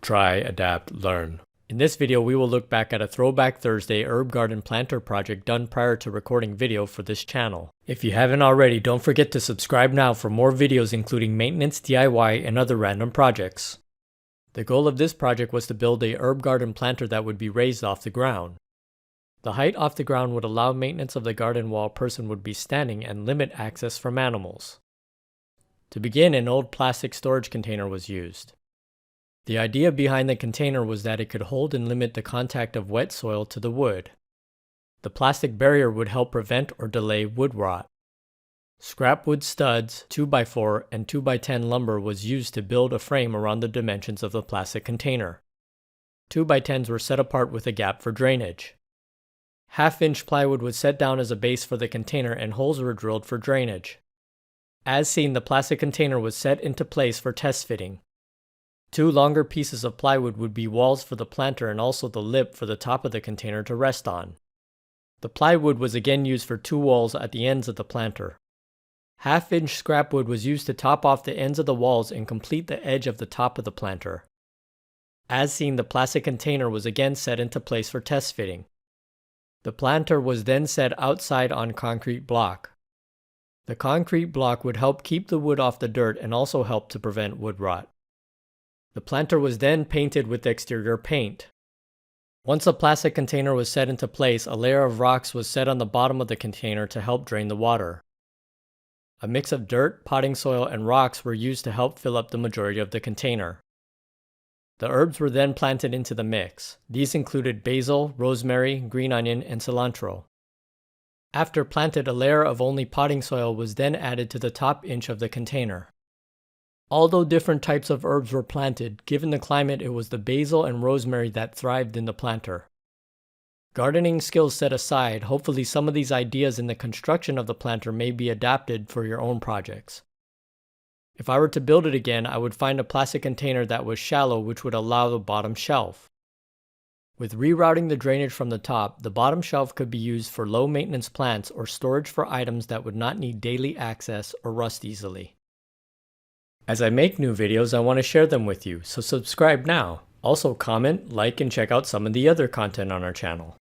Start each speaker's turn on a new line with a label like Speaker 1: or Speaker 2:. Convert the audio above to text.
Speaker 1: Try, adapt, learn. In this video, we will look back at a Throwback Thursday herb garden planter project done prior to recording video for this channel. If you haven't already, don't forget to subscribe now for more videos including maintenance, DIY, and other random projects. The goal of this project was to build a herb garden planter that would be raised off the ground. The height off the ground would allow maintenance of the garden while a person would be standing and limit access from animals. To begin, an old plastic storage container was used. The idea behind the container was that it could hold and limit the contact of wet soil to the wood. The plastic barrier would help prevent or delay wood rot. Scrap wood studs, 2x4 and 2x10 lumber was used to build a frame around the dimensions of the plastic container. 2x10s were set apart with a gap for drainage. Half-inch plywood was set down as a base for the container and holes were drilled for drainage. As seen, the plastic container was set into place for test fitting. 2 longer pieces of plywood would be walls for the planter and also the lip for the top of the container to rest on. The plywood was again used for 2 walls at the ends of the planter. Half-inch scrap wood was used to top off the ends of the walls and complete the edge of the top of the planter. As seen, the plastic container was again set into place for test fitting. The planter was then set outside on concrete block. The concrete block would help keep the wood off the dirt and also help to prevent wood rot. The planter was then painted with exterior paint. Once the plastic container was set into place, a layer of rocks was set on the bottom of the container to help drain the water. A mix of dirt, potting soil, and rocks were used to help fill up the majority of the container. The herbs were then planted into the mix. These included basil, rosemary, green onion, and cilantro. After planted, a layer of only potting soil was then added to the top inch of the container. Although different types of herbs were planted, given the climate it was the basil and rosemary that thrived in the planter. Gardening skills set aside, hopefully some of these ideas in the construction of the planter may be adapted for your own projects. If I were to build it again, I would find a plastic container that was shallow which would allow the bottom shelf. With rerouting the drainage from the top, the bottom shelf could be used for low maintenance plants or storage for items that would not need daily access or rust easily. As I make new videos, I want to share them with you, so subscribe now. Also comment, like, and check out some of the other content on our channel.